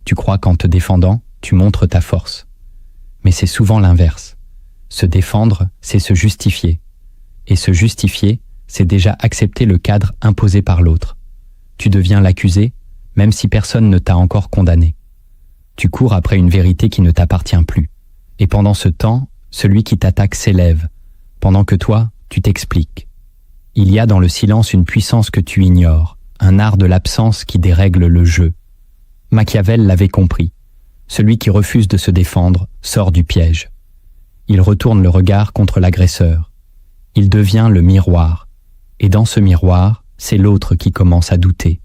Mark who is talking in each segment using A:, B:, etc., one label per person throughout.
A: Tu crois qu'en te défendant, tu montres ta force. Mais c'est souvent l'inverse. Se défendre, c'est se justifier. Et se justifier, c'est déjà accepter le cadre imposé par l'autre. Tu deviens l'accusé, même si personne ne t'a encore condamné. Tu cours après une vérité qui ne t'appartient plus. Et pendant ce temps, celui qui t'attaque s'élève, pendant que toi, tu t'expliques. Il y a dans le silence une puissance que tu ignores, un art de l'absence qui dérègle le jeu. Machiavel l'avait compris. Celui qui refuse de se défendre sort du piège. Il retourne le regard contre l'agresseur. Il devient le miroir. Et dans ce miroir, c'est l'autre qui commence à douter.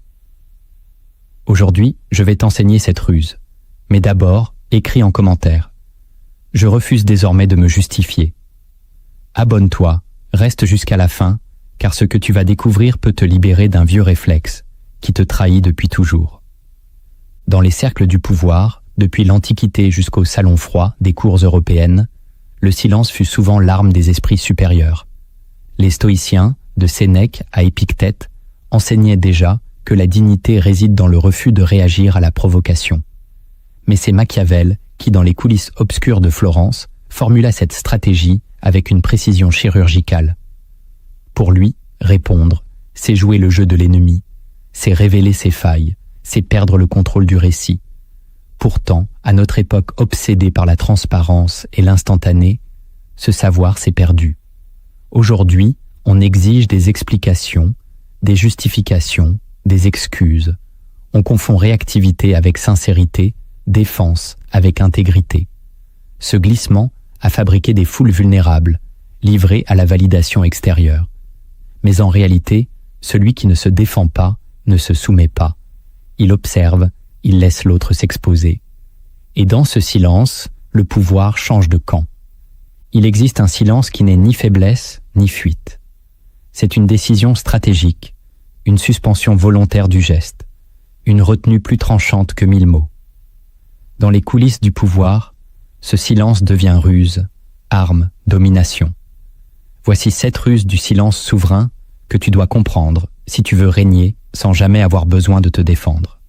A: Aujourd'hui, je vais t'enseigner cette ruse. Mais d'abord, écris en commentaire. Je refuse désormais de me justifier. Abonne-toi, reste jusqu'à la fin, car ce que tu vas découvrir peut te libérer d'un vieux réflexe qui te trahit depuis toujours. Dans les cercles du pouvoir, depuis l'Antiquité jusqu'au salon froid des cours européennes, le silence fut souvent l'arme des esprits supérieurs. Les stoïciens, de Sénèque à Épictète, enseignaient déjà que la dignité réside dans le refus de réagir à la provocation. Mais c'est Machiavel qui, dans les coulisses obscures de Florence, formula cette stratégie avec une précision chirurgicale. Pour lui, répondre, c'est jouer le jeu de l'ennemi, c'est révéler ses failles, c'est perdre le contrôle du récit. Pourtant, à notre époque obsédée par la transparence et l'instantané, ce savoir s'est perdu. Aujourd'hui, on exige des explications, des justifications, des excuses. On confond réactivité avec sincérité, défense avec intégrité. Ce glissement a fabriqué des foules vulnérables, livrées à la validation extérieure. Mais en réalité, celui qui ne se défend pas ne se soumet pas. Il observe, il laisse l'autre s'exposer. Et dans ce silence, le pouvoir change de camp. Il existe un silence qui n'est ni faiblesse, ni fuite. C'est une décision stratégique, une suspension volontaire du geste, une retenue plus tranchante que 1000 mots. Dans les coulisses du pouvoir, ce silence devient ruse, arme, domination. Voici 7 ruses du silence souverain que tu dois comprendre si tu veux régner sans jamais avoir besoin de te défendre.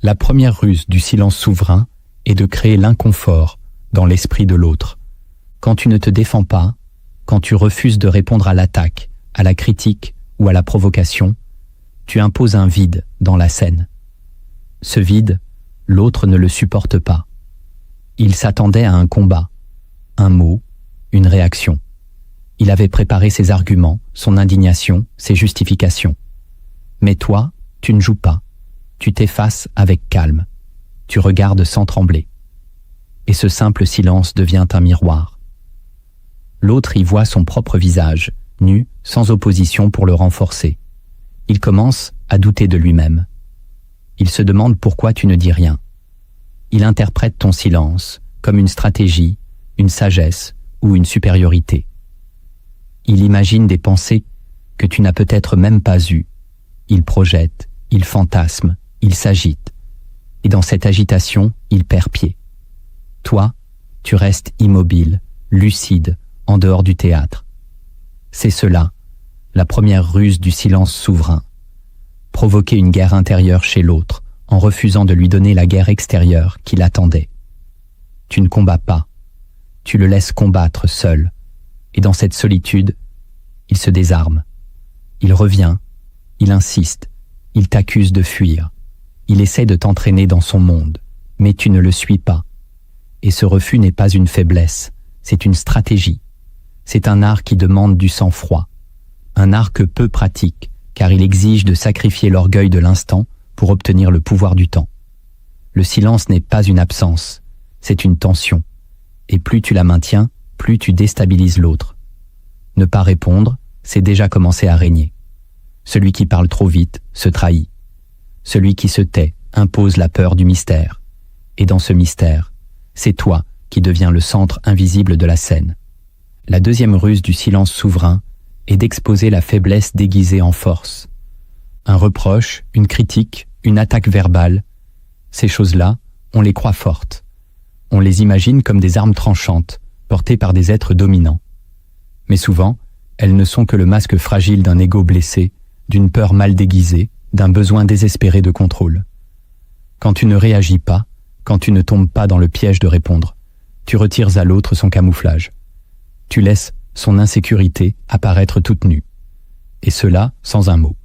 A: La première ruse du silence souverain est de créer l'inconfort dans l'esprit de l'autre. Quand tu ne te défends pas, quand tu refuses de répondre à l'attaque, à la critique ou à la provocation, tu imposes un vide dans la scène. Ce vide, l'autre ne le supporte pas. Il s'attendait à un combat, un mot, une réaction. Il avait préparé ses arguments, son indignation, ses justifications. Mais toi, tu ne joues pas. Tu t'effaces avec calme. Tu regardes sans trembler. Et ce simple silence devient un miroir. L'autre y voit son propre visage, nu, sans opposition pour le renforcer. Il commence à douter de lui-même. Il se demande pourquoi tu ne dis rien. Il interprète ton silence comme une stratégie, une sagesse ou une supériorité. Il imagine des pensées que tu n'as peut-être même pas eues. Il projette, il fantasme, il s'agite. Et dans cette agitation, il perd pied. Toi, tu restes immobile, lucide, en dehors du théâtre. C'est cela, la première ruse du silence souverain. Provoquer une guerre intérieure chez l'autre en refusant de lui donner la guerre extérieure qu'il attendait. Tu ne combats pas, tu le laisses combattre seul, et dans cette solitude, il se désarme. Il revient, il insiste, il t'accuse de fuir, il essaie de t'entraîner dans son monde, mais tu ne le suis pas. Et ce refus n'est pas une faiblesse, c'est une stratégie. C'est un art qui demande du sang-froid, un art que peu pratiquent, car il exige de sacrifier l'orgueil de l'instant pour obtenir le pouvoir du temps. Le silence n'est pas une absence, c'est une tension. Et plus tu la maintiens, plus tu déstabilises l'autre. Ne pas répondre, c'est déjà commencer à régner. Celui qui parle trop vite se trahit. Celui qui se tait impose la peur du mystère. Et dans ce mystère, c'est toi qui deviens le centre invisible de la scène. La deuxième ruse du silence souverain est d'exposer la faiblesse déguisée en force. Un reproche, une critique, une attaque verbale, ces choses-là, on les croit fortes. On les imagine comme des armes tranchantes, portées par des êtres dominants. Mais souvent, elles ne sont que le masque fragile d'un ego blessé, d'une peur mal déguisée, d'un besoin désespéré de contrôle. Quand tu ne réagis pas, quand tu ne tombes pas dans le piège de répondre, tu retires à l'autre son camouflage. Tu laisses son insécurité apparaître toute nue. Et cela sans un mot.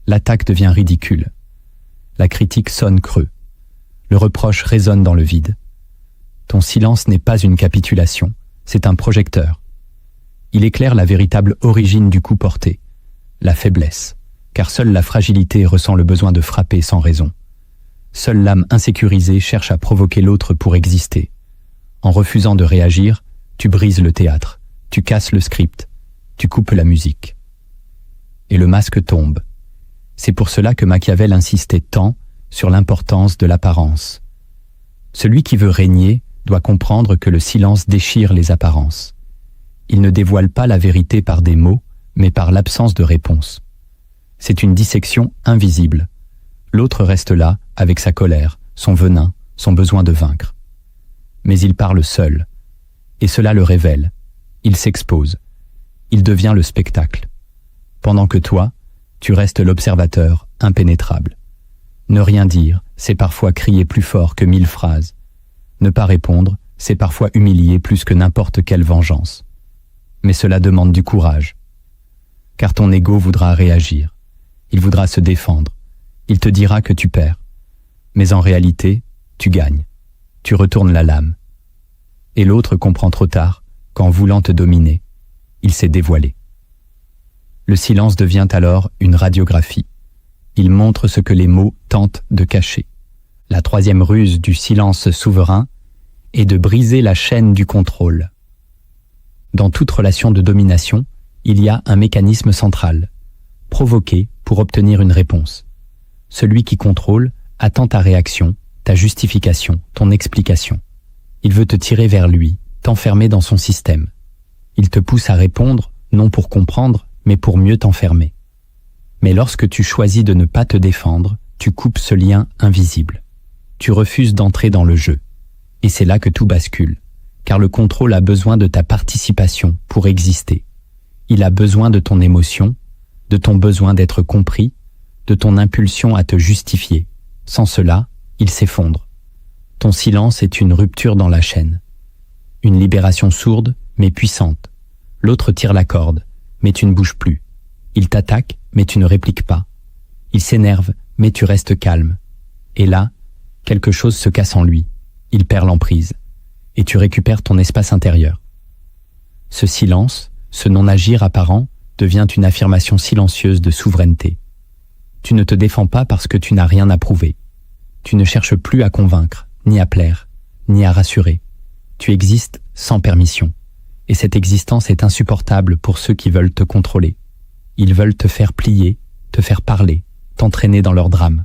A: L'attaque devient ridicule. La critique sonne creux. Le reproche résonne dans le vide. Ton silence n'est pas une capitulation, c'est un projecteur. Il éclaire la véritable origine du coup porté, la faiblesse, car seule la fragilité ressent le besoin de frapper sans raison. Seule l'âme insécurisée cherche à provoquer l'autre pour exister. En refusant de réagir, tu brises le théâtre, tu casses le script, tu coupes la musique. Et le masque tombe. C'est pour cela que Machiavel insistait tant sur l'importance de l'apparence. Celui qui veut régner doit comprendre que le silence déchire les apparences. Il ne dévoile pas la vérité par des mots, mais par l'absence de réponse. C'est une dissection invisible. L'autre reste là, avec sa colère, son venin, son besoin de vaincre. Mais il parle seul, et cela le révèle. Il s'expose. Il devient le spectacle. Pendant que toi, tu restes l'observateur impénétrable. Ne rien dire, c'est parfois crier plus fort que 1000 phrases. Ne pas répondre, c'est parfois humilier plus que n'importe quelle vengeance. Mais cela demande du courage. Car ton ego voudra réagir. Il voudra se défendre. Il te dira que tu perds. Mais en réalité, tu gagnes. Tu retournes la lame. Et l'autre comprend trop tard qu'en voulant te dominer, il s'est dévoilé. Le silence devient alors une radiographie. Il montre ce que les mots tentent de cacher. La troisième ruse du silence souverain est de briser la chaîne du contrôle. Dans toute relation de domination, il y a un mécanisme central, provoquer pour obtenir une réponse. Celui qui contrôle attend ta réaction, ta justification, ton explication. Il veut te tirer vers lui, t'enfermer dans son système. Il te pousse à répondre, non pour comprendre, mais pour mieux t'enfermer. Mais lorsque tu choisis de ne pas te défendre, tu coupes ce lien invisible. Tu refuses d'entrer dans le jeu. Et c'est là que tout bascule, car le contrôle a besoin de ta participation pour exister. Il a besoin de ton émotion, de ton besoin d'être compris, de ton impulsion à te justifier. Sans cela, il s'effondre. Ton silence est une rupture dans la chaîne. Une libération sourde, mais puissante. L'autre tire la corde, mais tu ne bouges plus. Il t'attaque, mais tu ne répliques pas. Il s'énerve, mais tu restes calme. Et là, quelque chose se casse en lui. Il perd l'emprise. Et tu récupères ton espace intérieur. Ce silence, ce non-agir apparent, devient une affirmation silencieuse de souveraineté. Tu ne te défends pas parce que tu n'as rien à prouver. Tu ne cherches plus à convaincre, ni à plaire, ni à rassurer. Tu existes sans permission. Et cette existence est insupportable pour ceux qui veulent te contrôler. Ils veulent te faire plier, te faire parler, t'entraîner dans leur drame.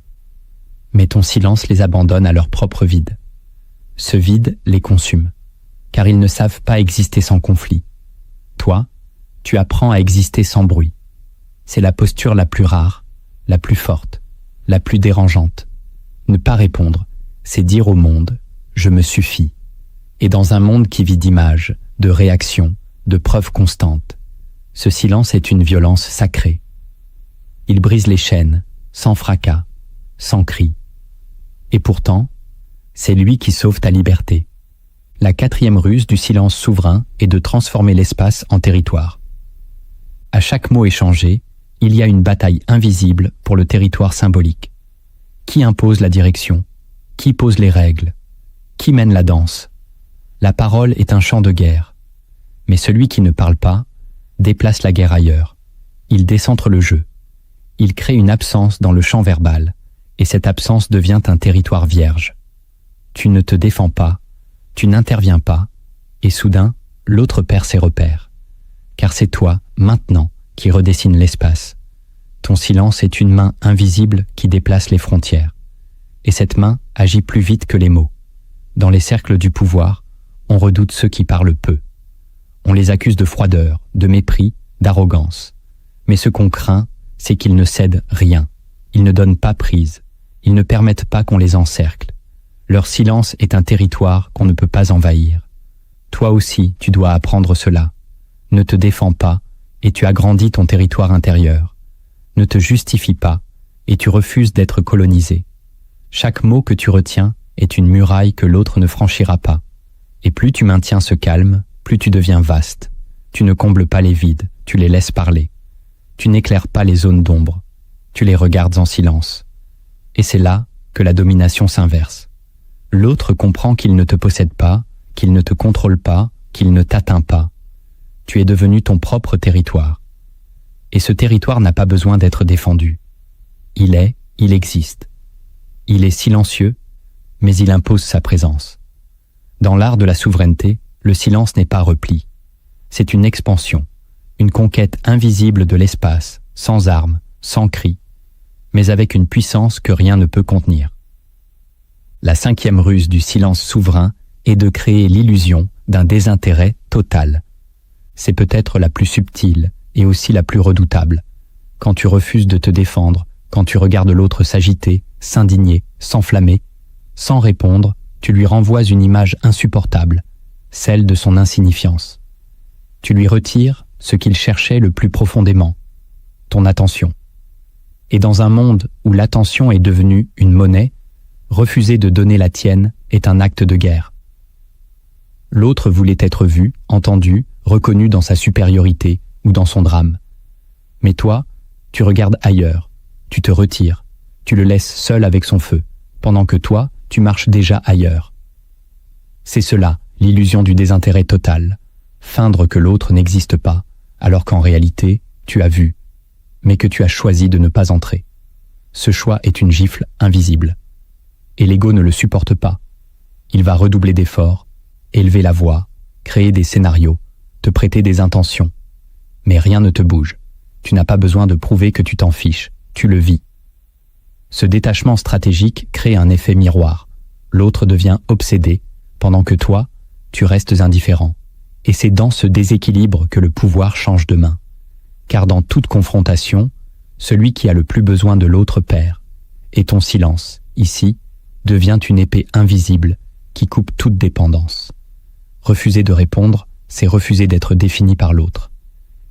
A: Mais ton silence les abandonne à leur propre vide. Ce vide les consume, car ils ne savent pas exister sans conflit. Toi, tu apprends à exister sans bruit. C'est la posture la plus rare, la plus forte, la plus dérangeante. Ne pas répondre, c'est dire au monde « je me suffis ». Et dans un monde qui vit d'images, de réactions, de preuves constantes, ce silence est une violence sacrée. Il brise les chaînes, sans fracas, sans cri. Et pourtant, c'est lui qui sauve ta liberté. La quatrième ruse du silence souverain est de transformer l'espace en territoire. À chaque mot échangé, il y a une bataille invisible pour le territoire symbolique. Qui impose la direction? Qui pose les règles? Qui mène la danse? La parole est un champ de guerre. Mais celui qui ne parle pas déplace la guerre ailleurs. Il décentre le jeu. Il crée une absence dans le champ verbal, et cette absence devient un territoire vierge. Tu ne te défends pas, tu n'interviens pas, et soudain, l'autre perd ses repères. Car c'est toi, maintenant, qui redessine l'espace. Ton silence est une main invisible qui déplace les frontières. Et cette main agit plus vite que les mots. Dans les cercles du pouvoir, on redoute ceux qui parlent peu. On les accuse de froideur, de mépris, d'arrogance. Mais ce qu'on craint, c'est qu'ils ne cèdent rien. Ils ne donnent pas prise. Ils ne permettent pas qu'on les encercle. Leur silence est un territoire qu'on ne peut pas envahir. Toi aussi, tu dois apprendre cela. Ne te défends pas, et tu agrandis ton territoire intérieur. Ne te justifie pas, et tu refuses d'être colonisé. Chaque mot que tu retiens est une muraille que l'autre ne franchira pas. Et plus tu maintiens ce calme, plus tu deviens vaste. Tu ne combles pas les vides, tu les laisses parler. Tu n'éclaires pas les zones d'ombre, tu les regardes en silence. Et c'est là que la domination s'inverse. L'autre comprend qu'il ne te possède pas, qu'il ne te contrôle pas, qu'il ne t'atteint pas. Tu es devenu ton propre territoire. Et ce territoire n'a pas besoin d'être défendu. Il existe. Il est silencieux, mais il impose sa présence. Dans l'art de la souveraineté, le silence n'est pas repli. C'est une expansion, une conquête invisible de l'espace, sans armes, sans cris, mais avec une puissance que rien ne peut contenir. La 5e ruse du silence souverain est de créer l'illusion d'un désintérêt total. C'est peut-être la plus subtile et aussi la plus redoutable. Quand tu refuses de te défendre, quand tu regardes l'autre s'agiter, s'indigner, s'enflammer, sans répondre, tu lui renvoies une image insupportable, celle de son insignifiance. Tu lui retires ce qu'il cherchait le plus profondément, ton attention. Et dans un monde où l'attention est devenue une monnaie, refuser de donner la tienne est un acte de guerre. L'autre voulait être vu, entendu, reconnu dans sa supériorité ou dans son drame. Mais toi, tu regardes ailleurs, tu te retires, tu le laisses seul avec son feu, pendant que toi, tu marches déjà ailleurs. C'est cela, l'illusion du désintérêt total, feindre que l'autre n'existe pas, alors qu'en réalité, tu as vu, mais que tu as choisi de ne pas entrer. Ce choix est une gifle invisible. Et l'ego ne le supporte pas. Il va redoubler d'efforts, élever la voix, créer des scénarios, te prêter des intentions. Mais rien ne te bouge. Tu n'as pas besoin de prouver que tu t'en fiches, tu le vis. Ce détachement stratégique crée un effet miroir. L'autre devient obsédé, pendant que toi, tu restes indifférent. Et c'est dans ce déséquilibre que le pouvoir change de main. Car dans toute confrontation, celui qui a le plus besoin de l'autre perd. Et ton silence, ici, devient une épée invisible qui coupe toute dépendance. Refuser de répondre, c'est refuser d'être défini par l'autre.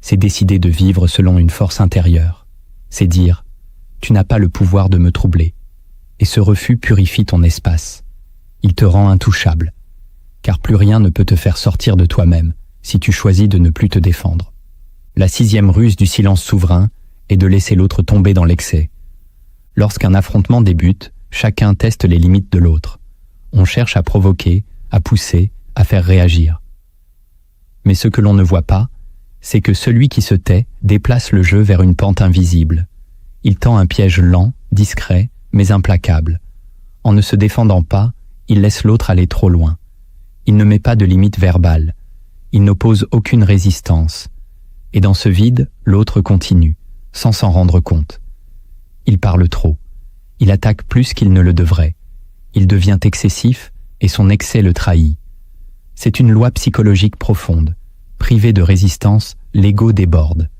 A: C'est décider de vivre selon une force intérieure. C'est dire « tu n'as pas le pouvoir de me troubler ». Et ce refus purifie ton espace. Il te rend intouchable. Car plus rien ne peut te faire sortir de toi-même si tu choisis de ne plus te défendre. La 6e ruse du silence souverain est de laisser l'autre tomber dans l'excès. Lorsqu'un affrontement débute, chacun teste les limites de l'autre. On cherche à provoquer, à pousser, à faire réagir. Mais ce que l'on ne voit pas, c'est que celui qui se tait déplace le jeu vers une pente invisible. Il tend un piège lent, discret, mais implacable. En ne se défendant pas, il laisse l'autre aller trop loin. Il ne met pas de limite verbale. Il n'oppose aucune résistance. Et dans ce vide, l'autre continue, sans s'en rendre compte. Il parle trop. Il attaque plus qu'il ne le devrait. Il devient excessif et son excès le trahit. C'est une loi psychologique profonde. Privé de résistance, l'ego déborde.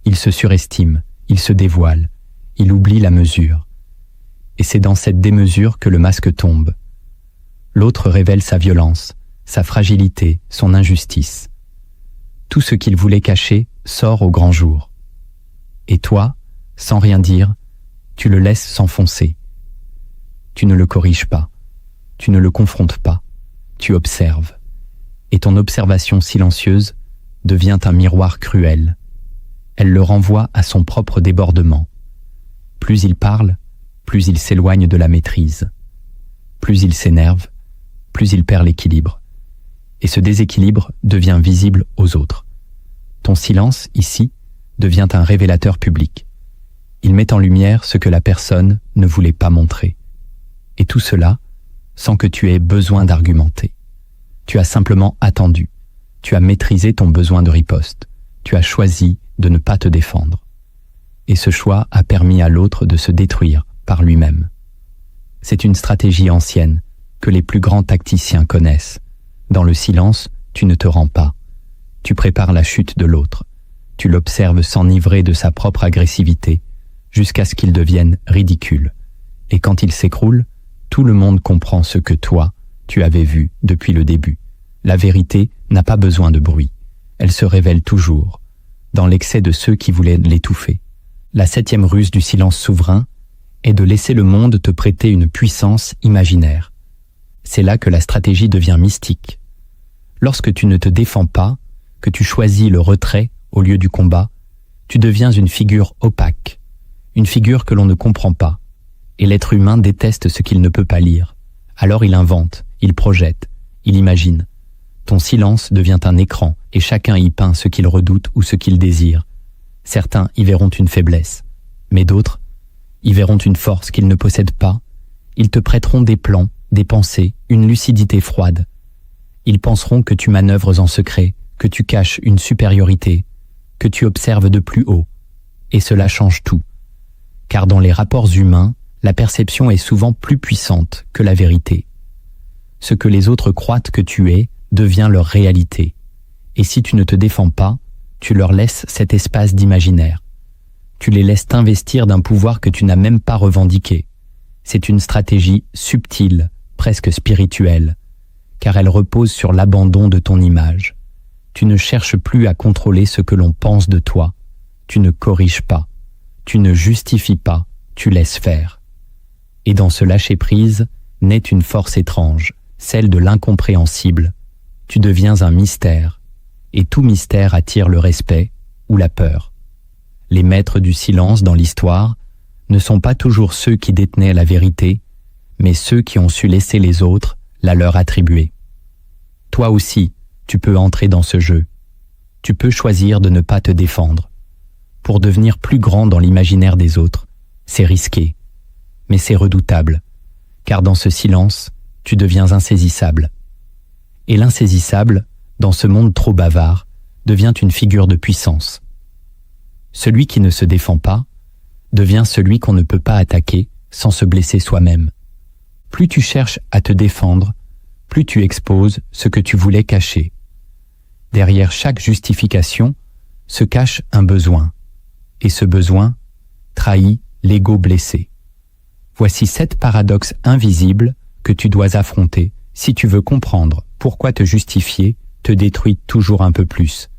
A: Il se surestime, il se dévoile, il oublie la mesure. Et c'est dans cette démesure que le masque tombe. L'autre révèle sa violence, sa fragilité, son injustice. Tout ce qu'il voulait cacher sort au grand jour. Et toi, sans rien dire, tu le laisses s'enfoncer. Tu ne le corriges pas, tu ne le confrontes pas, tu observes. Et ton observation silencieuse devient un miroir cruel. Elle le renvoie à son propre débordement. Plus il parle, plus il s'éloigne de la maîtrise. Plus il s'énerve, plus il perd l'équilibre. Et ce déséquilibre devient visible aux autres. Ton silence, ici, devient un révélateur public. Il met en lumière ce que la personne ne voulait pas montrer. Et tout cela sans que tu aies besoin d'argumenter. Tu as simplement attendu. Tu as maîtrisé ton besoin de riposte. Tu as choisi de ne pas te défendre. Et ce choix a permis à l'autre de se détruire par lui-même. C'est une stratégie ancienne que les plus grands tacticiens connaissent. Dans le silence, tu ne te rends pas. Tu prépares la chute de l'autre. Tu l'observes s'enivrer de sa propre agressivité jusqu'à ce qu'il devienne ridicule. Et quand il s'écroule, tout le monde comprend ce que toi, tu avais vu depuis le début. La vérité n'a pas besoin de bruit. Elle se révèle toujours, dans l'excès de ceux qui voulaient l'étouffer. La 7e ruse du silence souverain est de laisser le monde te prêter une puissance imaginaire. C'est là que la stratégie devient mystique. Lorsque tu ne te défends pas, que tu choisis le retrait au lieu du combat, tu deviens une figure opaque, une figure que l'on ne comprend pas. Et l'être humain déteste ce qu'il ne peut pas lire. Alors il invente, il projette, il imagine. Ton silence devient un écran et chacun y peint ce qu'il redoute ou ce qu'il désire. Certains y verront une faiblesse, mais d'autres y verront une force qu'ils ne possèdent pas. Ils te prêteront des plans, des pensées, une lucidité froide. Ils penseront que tu manœuvres en secret, que tu caches une supériorité, que tu observes de plus haut. Et cela change tout. Car dans les rapports humains, la perception est souvent plus puissante que la vérité. Ce que les autres croient que tu es devient leur réalité. Et si tu ne te défends pas, tu leur laisses cet espace d'imaginaire. Tu les laisses t'investir d'un pouvoir que tu n'as même pas revendiqué. C'est une stratégie subtile, presque spirituelle, car elle repose sur l'abandon de ton image. Tu ne cherches plus à contrôler ce que l'on pense de toi. Tu ne corriges pas. Tu ne justifies pas. Tu laisses faire. Et dans ce lâcher-prise naît une force étrange, celle de l'incompréhensible. Tu deviens un mystère, et tout mystère attire le respect ou la peur. Les maîtres du silence dans l'histoire ne sont pas toujours ceux qui détenaient la vérité, mais ceux qui ont su laisser les autres la leur attribuer. Toi aussi, tu peux entrer dans ce jeu. Tu peux choisir de ne pas te défendre. Pour devenir plus grand dans l'imaginaire des autres, c'est risqué. Mais c'est redoutable, car dans ce silence, tu deviens insaisissable. Et l'insaisissable, dans ce monde trop bavard, devient une figure de puissance. Celui qui ne se défend pas devient celui qu'on ne peut pas attaquer sans se blesser soi-même. Plus tu cherches à te défendre, plus tu exposes ce que tu voulais cacher. Derrière chaque justification se cache un besoin, et ce besoin trahit l'ego blessé. Voici 7 paradoxes invisibles que tu dois affronter si tu veux comprendre pourquoi te justifier te détruit toujours un peu plus,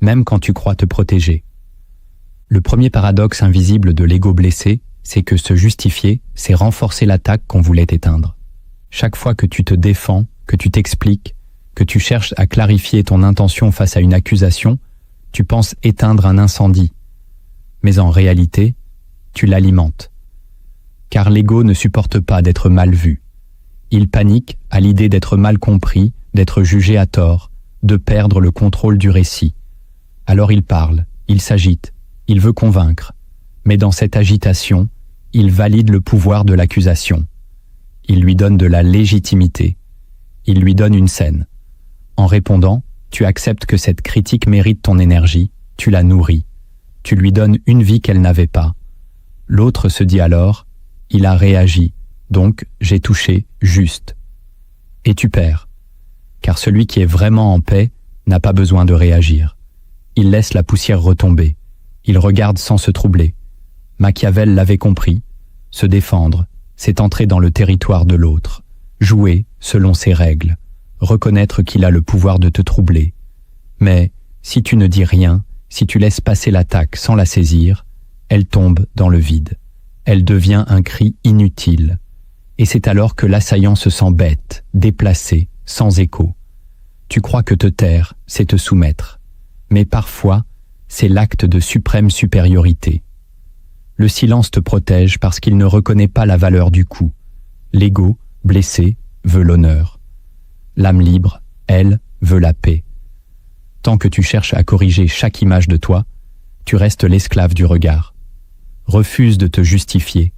A: même quand tu crois te protéger. Le premier paradoxe invisible de l'ego blessé, c'est que se justifier, c'est renforcer l'attaque qu'on voulait éteindre. Chaque fois que tu te défends, que tu t'expliques, que tu cherches à clarifier ton intention face à une accusation, tu penses éteindre un incendie. Mais en réalité, tu l'alimentes. Car l'ego ne supporte pas d'être mal vu. Il panique à l'idée d'être mal compris, d'être jugé à tort, de perdre le contrôle du récit. Alors il parle, il s'agite, il veut convaincre. Mais dans cette agitation, il valide le pouvoir de l'accusation. Il lui donne de la légitimité. Il lui donne une scène. En répondant, tu acceptes que cette critique mérite ton énergie, tu la nourris. Tu lui donnes une vie qu'elle n'avait pas. L'autre se dit alors, il a réagi, donc j'ai touché juste. Et tu perds. Car celui qui est vraiment en paix n'a pas besoin de réagir. Il laisse la poussière retomber. Il regarde sans se troubler. Machiavel l'avait compris. Se défendre, c'est entrer dans le territoire de l'autre. Jouer selon ses règles. Reconnaître qu'il a le pouvoir de te troubler. Mais si tu ne dis rien, si tu laisses passer l'attaque sans la saisir, elle tombe dans le vide. Elle devient un cri inutile. Et c'est alors que l'assaillant se sent bête, déplacé, sans écho. Tu crois que te taire, c'est te soumettre. Mais parfois, c'est l'acte de suprême supériorité. Le silence te protège parce qu'il ne reconnaît pas la valeur du coup. L'ego, blessé, veut l'honneur. L'âme libre, elle, veut la paix. Tant que tu cherches à corriger chaque image de toi, tu restes l'esclave du regard. Refuse de te justifier,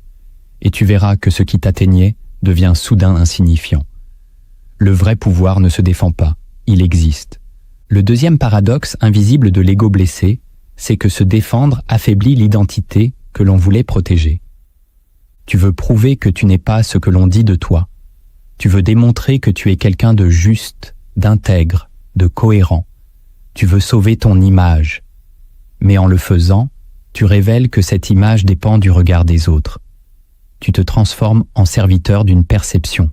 A: et tu verras que ce qui t'atteignait devient soudain insignifiant. Le vrai pouvoir ne se défend pas, il existe. Le deuxième paradoxe invisible de l'ego blessé, c'est que se défendre affaiblit l'identité que l'on voulait protéger. Tu veux prouver que tu n'es pas ce que l'on dit de toi. Tu veux démontrer que tu es quelqu'un de juste, d'intègre, de cohérent. Tu veux sauver ton image. Mais en le faisant, tu révèles que cette image dépend du regard des autres. Tu te transformes en serviteur d'une perception.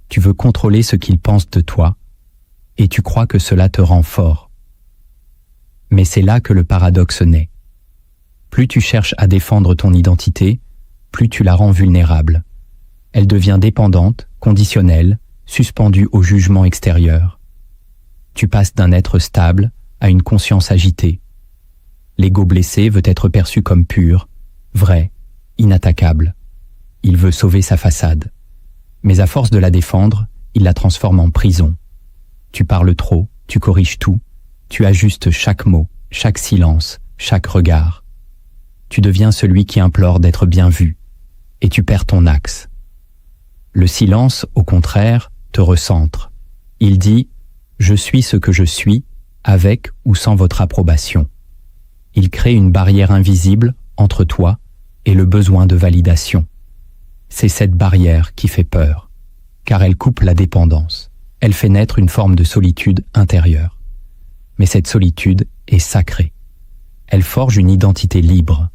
A: Tu veux contrôler ce qu'ils pensent de toi, et tu crois que cela te rend fort. Mais c'est là que le paradoxe naît. Plus tu cherches à défendre ton identité, plus tu la rends vulnérable. Elle devient dépendante, conditionnelle, suspendu au jugement extérieur. Tu passes d'un être stable à une conscience agitée. L'ego blessé veut être perçu comme pur, vrai, inattaquable. Il veut sauver sa façade. Mais à force de la défendre, il la transforme en prison. Tu parles trop, tu corriges tout, tu ajustes chaque mot, chaque silence, chaque regard. Tu deviens celui qui implore d'être bien vu, et tu perds ton axe. Le silence, au contraire, te recentre. Il dit « Je suis ce que je suis, avec ou sans votre approbation ». Il crée une barrière invisible entre toi et le besoin de validation. C'est cette barrière qui fait peur, car elle coupe la dépendance. Elle fait naître une forme de solitude intérieure. Mais cette solitude est sacrée. Elle forge une identité libre.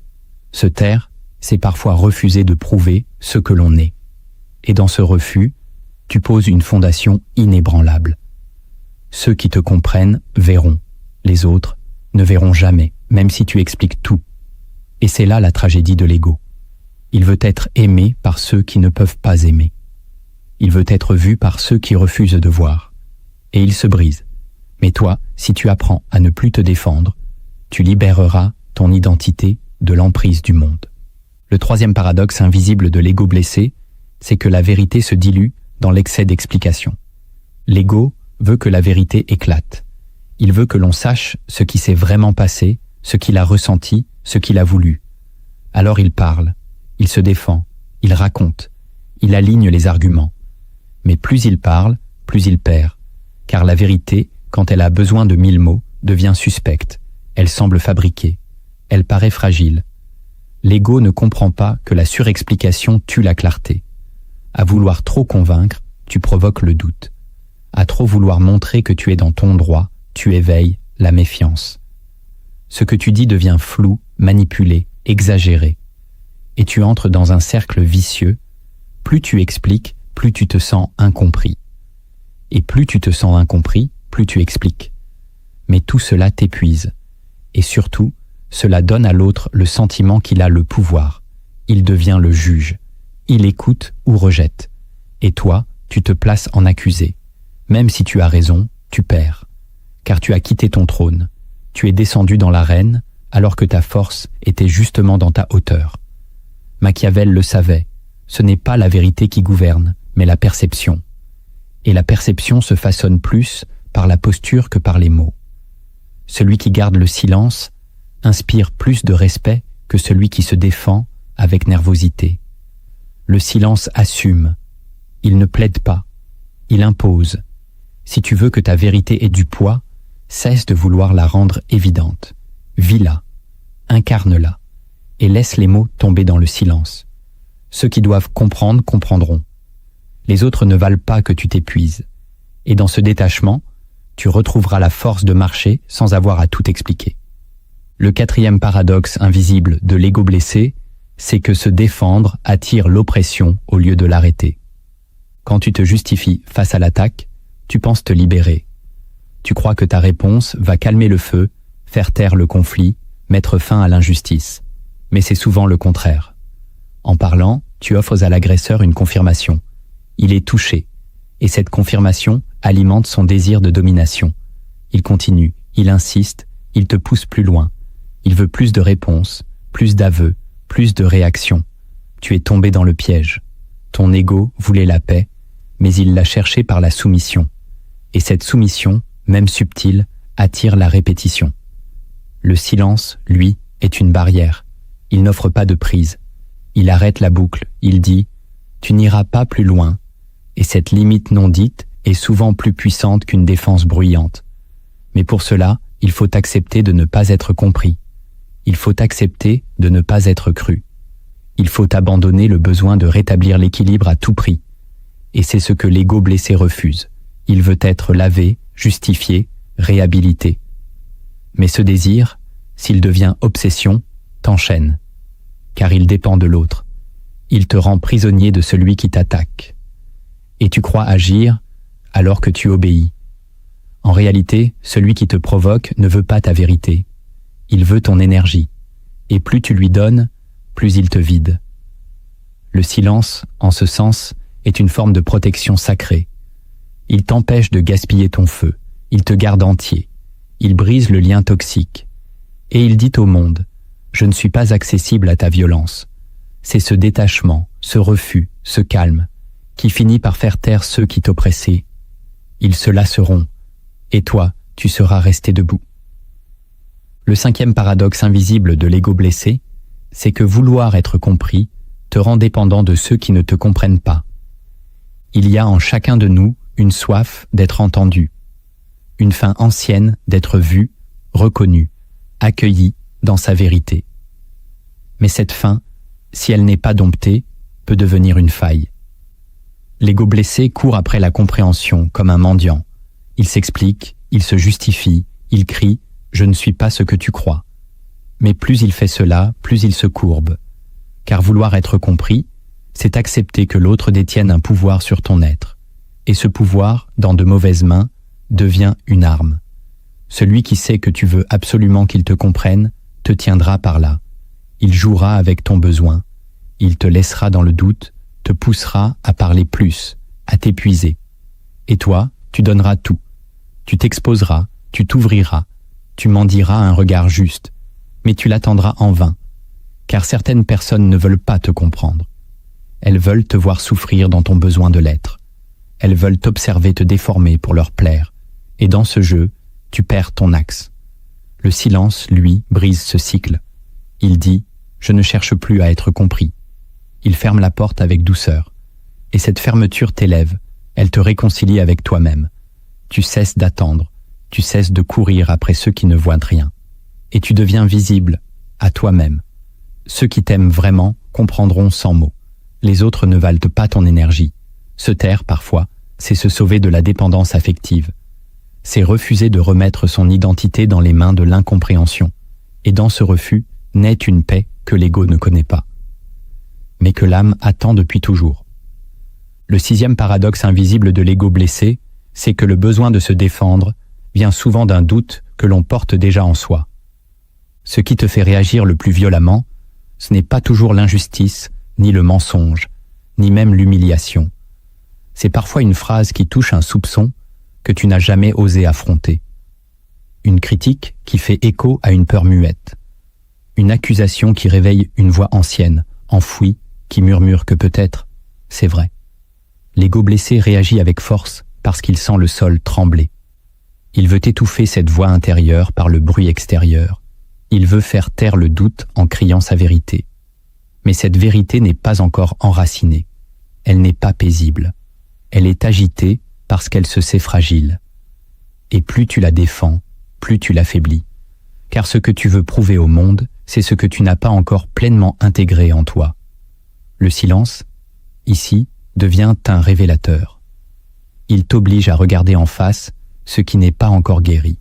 A: Se taire, c'est parfois refuser de prouver ce que l'on est. Et dans ce refus, tu poses une fondation inébranlable. Ceux qui te comprennent verront, les autres ne verront jamais, même si tu expliques tout. Et c'est là la tragédie de l'ego. Il veut être aimé par ceux qui ne peuvent pas aimer. Il veut être vu par ceux qui refusent de voir. Et il se brise. Mais toi, si tu apprends à ne plus te défendre, tu libéreras ton identité de l'emprise du monde. Le troisième paradoxe invisible de l'ego blessé, c'est que la vérité se dilue dans l'excès d'explication. L'ego veut que la vérité éclate. Il veut que l'on sache ce qui s'est vraiment passé, ce qu'il a ressenti, ce qu'il a voulu. Alors il parle, il se défend, il raconte, il aligne les arguments. Mais plus il parle, plus il perd. Car la vérité, quand elle a besoin de 1000 mots, devient suspecte. Elle semble fabriquée. Elle paraît fragile. L'ego ne comprend pas que la surexplication tue la clarté. À vouloir trop convaincre, tu provoques le doute. À trop vouloir montrer que tu es dans ton droit, tu éveilles la méfiance. Ce que tu dis devient flou, manipulé, exagéré. Et tu entres dans un cercle vicieux. Plus tu expliques, plus tu te sens incompris. Et plus tu te sens incompris, plus tu expliques. Mais tout cela t'épuise. Et surtout, cela donne à l'autre le sentiment qu'il a le pouvoir. Il devient le juge. Il écoute ou rejette. Et toi, tu te places en accusé. Même si tu as raison, tu perds. Car tu as quitté ton trône. Tu es descendu dans l'arène, alors que ta force était justement dans ta hauteur. Machiavel le savait. Ce n'est pas la vérité qui gouverne, mais la perception. Et la perception se façonne plus par la posture que par les mots. Celui qui garde le silence inspire plus de respect que celui qui se défend avec nervosité. Le silence assume. Il ne plaide pas. Il impose. Si tu veux que ta vérité ait du poids, cesse de vouloir la rendre évidente. Vis-la, incarne-la, et laisse les mots tomber dans le silence. Ceux qui doivent comprendre comprendront. Les autres ne valent pas que tu t'épuises. Et dans ce détachement, tu retrouveras la force de marcher sans avoir à tout expliquer. Le quatrième paradoxe invisible de l'ego blessé, c'est que se défendre attire l'oppression au lieu de l'arrêter. Quand tu te justifies face à l'attaque, tu penses te libérer. Tu crois que ta réponse va calmer le feu, faire taire le conflit, mettre fin à l'injustice. Mais c'est souvent le contraire. En parlant, tu offres à l'agresseur une confirmation. Il est touché, et cette confirmation alimente son désir de domination. Il continue, il insiste, il te pousse plus loin. Il veut plus de réponses, plus d'aveux, plus de réactions. Tu es tombé dans le piège. Ton ego voulait la paix, mais il l'a cherchée par la soumission. Et cette soumission, même subtile, attire la répétition. Le silence, lui, est une barrière. Il n'offre pas de prise. Il arrête la boucle. Il dit « Tu n'iras pas plus loin ». Et cette limite non dite est souvent plus puissante qu'une défense bruyante. Mais pour cela, il faut accepter de ne pas être compris. Il faut accepter de ne pas être cru. Il faut abandonner le besoin de rétablir l'équilibre à tout prix. Et c'est ce que l'ego blessé refuse. Il veut être lavé, justifié, réhabilité. Mais ce désir, s'il devient obsession, t'enchaîne. Car il dépend de l'autre. Il te rend prisonnier de celui qui t'attaque. Et tu crois agir alors que tu obéis. En réalité, celui qui te provoque ne veut pas ta vérité. Il veut ton énergie. Et plus tu lui donnes, plus il te vide. Le silence, en ce sens, est une forme de protection sacrée. Il t'empêche de gaspiller ton feu, il te garde entier, il brise le lien toxique. Et il dit au monde, je ne suis pas accessible à ta violence. C'est ce détachement, ce refus, ce calme, qui finit par faire taire ceux qui t'oppressaient. Ils se lasseront, et toi, tu seras resté debout. Le 5e paradoxe invisible de l'ego blessé, c'est que vouloir être compris te rend dépendant de ceux qui ne te comprennent pas. Il y a en chacun de nous une soif d'être entendu, une faim ancienne d'être vu, reconnu, accueilli dans sa vérité. Mais cette faim, si elle n'est pas domptée, peut devenir une faille. L'ego blessé court après la compréhension comme un mendiant. Il s'explique, il se justifie, il crie « Je ne suis pas ce que tu crois ». Mais plus il fait cela, plus il se courbe. Car vouloir être compris, c'est accepter que l'autre détienne un pouvoir sur ton être. Et ce pouvoir, dans de mauvaises mains, devient une arme. Celui qui sait que tu veux absolument qu'il te comprenne, te tiendra par là. Il jouera avec ton besoin. Il te laissera dans le doute, te poussera à parler plus, à t'épuiser. Et toi, tu donneras tout. Tu t'exposeras, tu t'ouvriras, tu m'en diras un regard juste, mais tu l'attendras en vain, car certaines personnes ne veulent pas te comprendre. Elles veulent te voir souffrir dans ton besoin de l'être. Elles veulent t'observer te déformer pour leur plaire, et dans ce jeu, tu perds ton axe. Le silence, lui, brise ce cycle. Il dit « Je ne cherche plus à être compris ». Il ferme la porte avec douceur. Et cette fermeture t'élève, elle te réconcilie avec toi-même. Tu cesses d'attendre, tu cesses de courir après ceux qui ne voient rien. Et tu deviens visible à toi-même. Ceux qui t'aiment vraiment comprendront sans mots. Les autres ne valent pas ton énergie. Se taire, parfois, c'est se sauver de la dépendance affective. C'est refuser de remettre son identité dans les mains de l'incompréhension. Et dans ce refus, naît une paix que l'ego ne connaît pas, mais que l'âme attend depuis toujours. Le 6e paradoxe invisible de l'ego blessé, c'est que le besoin de se défendre vient souvent d'un doute que l'on porte déjà en soi. Ce qui te fait réagir le plus violemment, ce n'est pas toujours l'injustice, ni le mensonge, ni même l'humiliation. C'est parfois une phrase qui touche un soupçon que tu n'as jamais osé affronter. Une critique qui fait écho à une peur muette. Une accusation qui réveille une voix ancienne, enfouie, qui murmure que peut-être, c'est vrai. L'ego blessé réagit avec force parce qu'il sent le sol trembler. Il veut étouffer cette voix intérieure par le bruit extérieur. Il veut faire taire le doute en criant sa vérité. Mais cette vérité n'est pas encore enracinée. Elle n'est pas paisible. Elle est agitée parce qu'elle se sait fragile. Et plus tu la défends, plus tu l'affaiblis. Car ce que tu veux prouver au monde, c'est ce que tu n'as pas encore pleinement intégré en toi. Le silence, ici, devient un révélateur. Il t'oblige à regarder en face ce qui n'est pas encore guéri.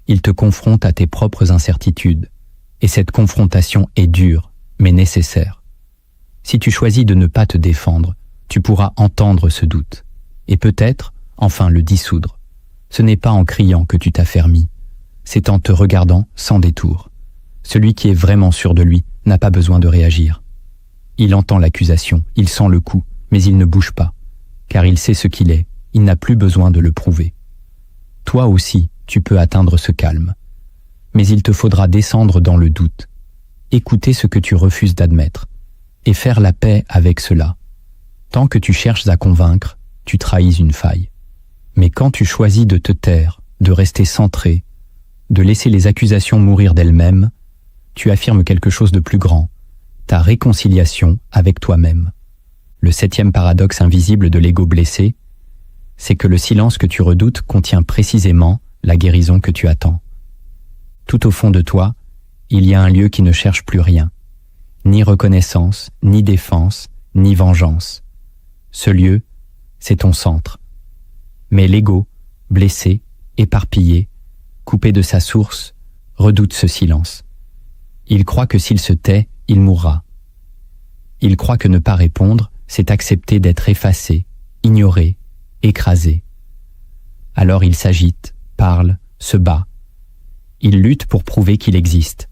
A: Il te confronte à tes propres incertitudes. Et cette confrontation est dure, mais nécessaire. Si tu choisis de ne pas te défendre, tu pourras entendre ce doute. Et peut-être, enfin, le dissoudre. Ce n'est pas en criant que tu t'affermis. C'est en te regardant sans détour. Celui qui est vraiment sûr de lui n'a pas besoin de réagir. Il entend l'accusation, il sent le coup, mais il ne bouge pas. Car il sait ce qu'il est, il n'a plus besoin de le prouver. Toi aussi, tu peux atteindre ce calme. Mais il te faudra descendre dans le doute, écouter ce que tu refuses d'admettre, et faire la paix avec cela. Tant que tu cherches à convaincre, tu trahis une faille. Mais quand tu choisis de te taire, de rester centré, de laisser les accusations mourir d'elles-mêmes, tu affirmes quelque chose de plus grand, ta réconciliation avec toi-même. Le 7e paradoxe invisible de l'ego blessé, c'est que le silence que tu redoutes contient précisément la guérison que tu attends. Tout au fond de toi, il y a un lieu qui ne cherche plus rien, ni reconnaissance, ni défense, ni vengeance. Ce lieu, c'est ton centre. Mais l'ego, blessé, éparpillé, coupé de sa source, redoute ce silence. Il croit que s'il se tait, il mourra. Il croit que ne pas répondre, c'est accepter d'être effacé, ignoré, écrasé. Alors il s'agite, parle, se bat. Il lutte pour prouver qu'il existe.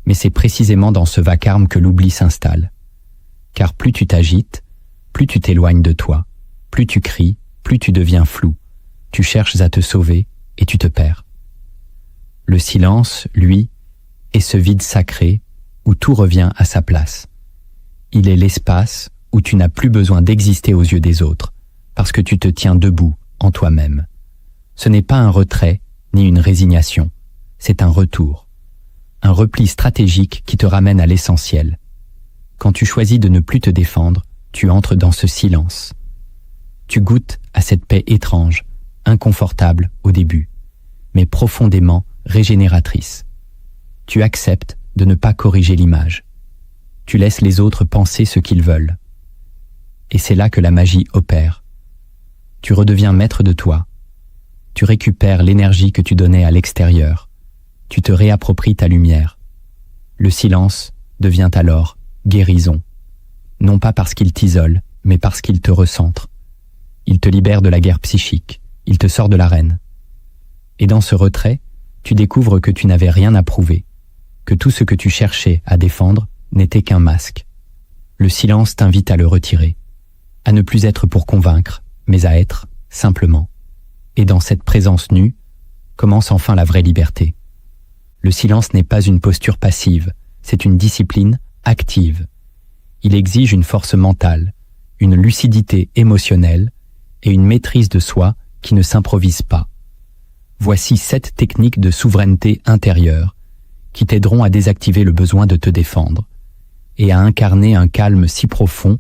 A: Mais c'est précisément dans ce vacarme que l'oubli s'installe. Car plus tu t'agites, plus tu t'éloignes de toi, plus tu cries, plus tu deviens flou, tu cherches à te sauver et tu te perds. Le silence, lui, est ce vide sacré où tout revient à sa place. Il est l'espace où tu n'as plus besoin d'exister aux yeux des autres, parce que tu te tiens debout en toi-même. Ce n'est pas un retrait ni une résignation, c'est un retour. Un repli stratégique qui te ramène à l'essentiel. Quand tu choisis de ne plus te défendre, tu entres dans ce silence. Tu goûtes à cette paix étrange, inconfortable au début, mais profondément régénératrice. Tu acceptes de ne pas corriger l'image. Tu laisses les autres penser ce qu'ils veulent. Et c'est là que la magie opère. Tu redeviens maître de toi. Tu récupères l'énergie que tu donnais à l'extérieur. Tu te réappropries ta lumière. Le silence devient alors guérison. Non pas parce qu'il t'isole, mais parce qu'il te recentre. Il te libère de la guerre psychique. Il te sort de l'arène. Et dans ce retrait, tu découvres que tu n'avais rien à prouver, que tout ce que tu cherchais à défendre n'était qu'un masque. Le silence t'invite à le retirer, à ne plus être pour convaincre, mais à être simplement. Et dans cette présence nue, commence enfin la vraie liberté. Le silence n'est pas une posture passive, c'est une discipline active. Il exige une force mentale, une lucidité émotionnelle et une maîtrise de soi qui ne s'improvise pas. Voici 7 techniques de souveraineté intérieure qui t'aideront à désactiver le besoin de te défendre et à incarner un calme si profond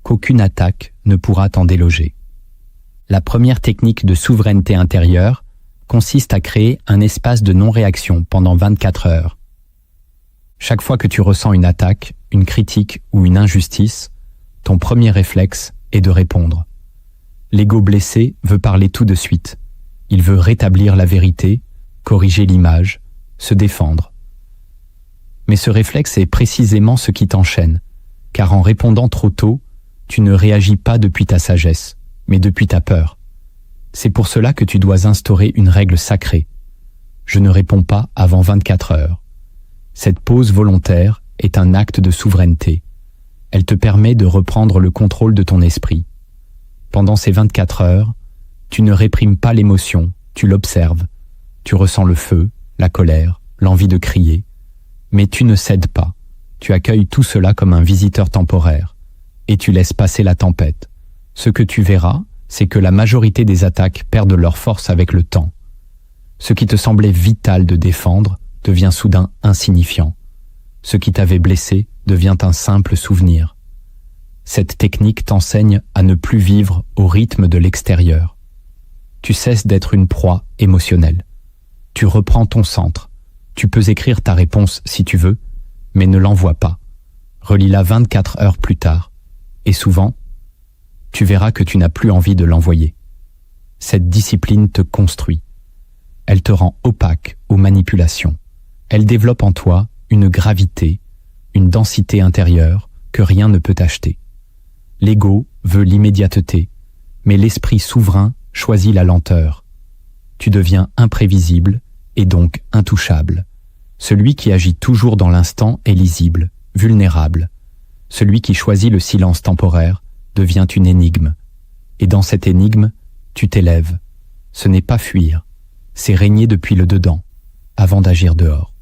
A: qu'aucune attaque ne pourra t'en déloger. La première technique de souveraineté intérieure consiste à créer un espace de non-réaction pendant 24 heures. Chaque fois que tu ressens une attaque, une critique ou une injustice, ton premier réflexe est de répondre. L'ego blessé veut parler tout de suite. Il veut rétablir la vérité, corriger l'image, se défendre. Mais ce réflexe est précisément ce qui t'enchaîne, car en répondant trop tôt, tu ne réagis pas depuis ta sagesse, mais depuis ta peur. C'est pour cela que tu dois instaurer une règle sacrée. Je ne réponds pas avant 24 heures. Cette pause volontaire est un acte de souveraineté. Elle te permet de reprendre le contrôle de ton esprit. Pendant ces 24 heures, tu ne réprimes pas l'émotion, tu l'observes. Tu ressens le feu, la colère, l'envie de crier. Mais tu ne cèdes pas. Tu accueilles tout cela comme un visiteur temporaire. Et tu laisses passer la tempête. Ce que tu verras, c'est que la majorité des attaques perdent leur force avec le temps. Ce qui te semblait vital de défendre devient soudain insignifiant. Ce qui t'avait blessé devient un simple souvenir. Cette technique t'enseigne à ne plus vivre au rythme de l'extérieur. Tu cesses d'être une proie émotionnelle. Tu reprends ton centre. Tu peux écrire ta réponse si tu veux, mais ne l'envoie pas. Relis-la 24 heures plus tard. Et souvent, tu verras que tu n'as plus envie de l'envoyer. Cette discipline te construit. Elle te rend opaque aux manipulations. Elle développe en toi une gravité, une densité intérieure que rien ne peut acheter. L'ego veut l'immédiateté, mais l'esprit souverain choisit la lenteur. Tu deviens imprévisible et donc intouchable. Celui qui agit toujours dans l'instant est lisible, vulnérable. Celui qui choisit le silence temporaire devient une énigme. Et dans cette énigme, tu t'élèves. Ce n'est pas fuir, c'est régner depuis le dedans, avant d'agir dehors.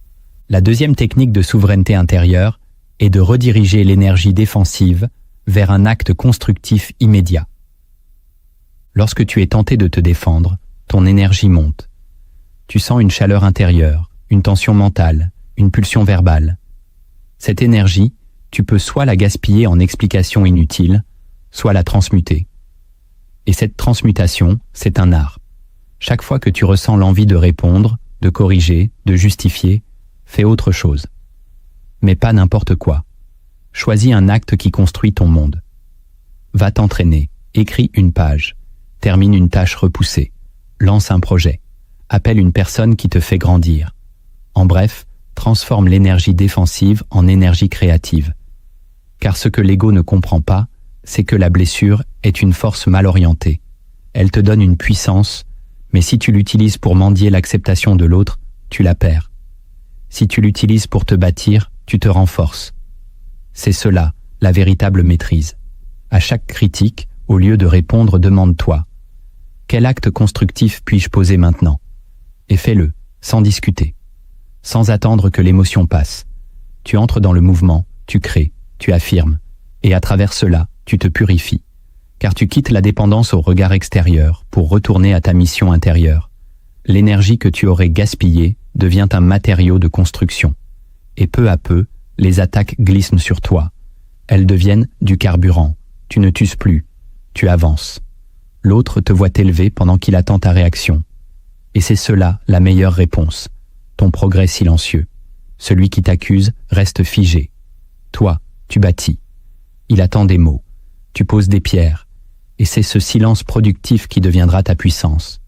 A: La deuxième technique de souveraineté intérieure est de rediriger l'énergie défensive vers un acte constructif immédiat. Lorsque tu es tenté de te défendre, ton énergie monte. Tu sens une chaleur intérieure, une tension mentale, une pulsion verbale. Cette énergie, tu peux soit la gaspiller en explications inutiles, soit la transmuter. Et cette transmutation, c'est un art. Chaque fois que tu ressens l'envie de répondre, de corriger, de justifier, fais autre chose. Mais pas n'importe quoi. Choisis un acte qui construit ton monde. Va t'entraîner, écris une page, termine une tâche repoussée, lance un projet, appelle une personne qui te fait grandir. En bref, transforme l'énergie défensive en énergie créative. Car ce que l'ego ne comprend pas, c'est que la blessure est une force mal orientée. Elle te donne une puissance, mais si tu l'utilises pour mendier l'acceptation de l'autre, tu la perds. Si tu l'utilises pour te bâtir, tu te renforces. C'est cela, la véritable maîtrise. À chaque critique, au lieu de répondre, demande-toi: Quel acte constructif puis-je poser maintenant? Et fais-le, sans discuter, sans attendre que l'émotion passe. Tu entres dans le mouvement, tu crées, tu affirmes, et à travers cela, tu te purifies. Car tu quittes la dépendance au regard extérieur pour retourner à ta mission intérieure. L'énergie que tu aurais gaspillée devient un matériau de construction. Et peu à peu, les attaques glissent sur toi. Elles deviennent du carburant. Tu ne t'uses plus. Tu avances. L'autre te voit t'élever pendant qu'il attend ta réaction. Et c'est cela la meilleure réponse. Ton progrès silencieux. Celui qui t'accuse reste figé. Toi, tu bâtis. Il attend des mots. Tu poses des pierres. Et c'est ce silence productif qui deviendra ta puissance.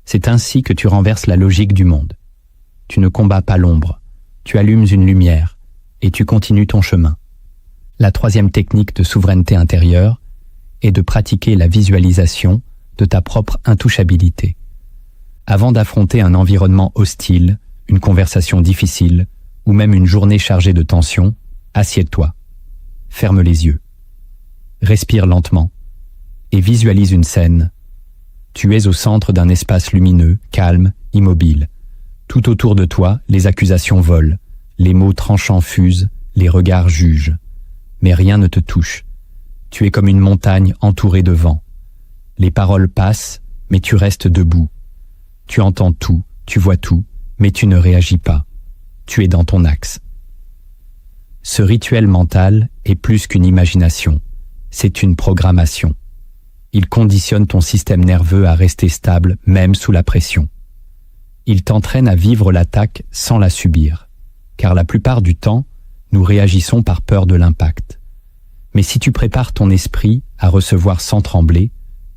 A: C'est ainsi que tu renverses la logique du monde. Tu ne combats pas l'ombre. Tu allumes une lumière. Et tu continues ton chemin. La troisième technique de souveraineté intérieure est de pratiquer la visualisation de ta propre intouchabilité. Avant d'affronter un environnement hostile, une conversation difficile ou même une journée chargée de tension, assieds-toi. Ferme les yeux. Respire lentement et visualise une scène. Tu es au centre d'un espace lumineux, calme, immobile. Tout autour de toi, les accusations volent, les mots tranchants fusent, les regards jugent. Mais rien ne te touche. Tu es comme une montagne entourée de vent. Les paroles passent, mais tu restes debout. Tu entends tout, tu vois tout, mais tu ne réagis pas. Tu es dans ton axe. Ce rituel mental est plus qu'une imagination. C'est une programmation. Il conditionne ton système nerveux à rester stable, même sous la pression. Il t'entraîne à vivre l'attaque sans la subir. Car la plupart du temps, nous réagissons par peur de l'impact. Mais si tu prépares ton esprit à recevoir sans trembler,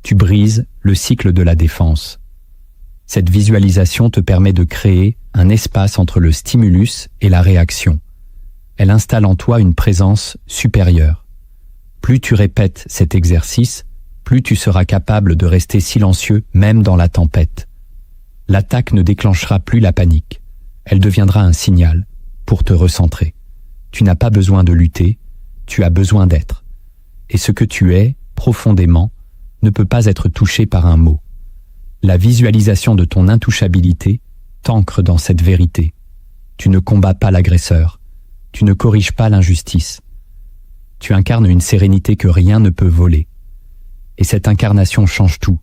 A: tu brises le cycle de la défense. Cette visualisation te permet de créer un espace entre le stimulus et la réaction. Elle installe en toi une présence supérieure. Plus tu répètes cet exercice, plus tu seras capable de rester silencieux même dans la tempête. L'attaque ne déclenchera plus la panique. Elle deviendra un signal pour te recentrer. Tu n'as pas besoin de lutter, tu as besoin d'être. Et ce que tu es, profondément, ne peut pas être touché par un mot. La visualisation de ton intouchabilité t'ancre dans cette vérité. Tu ne combats pas l'agresseur. Tu ne corriges pas l'injustice. Tu incarnes une sérénité que rien ne peut voler. Et cette incarnation change tout.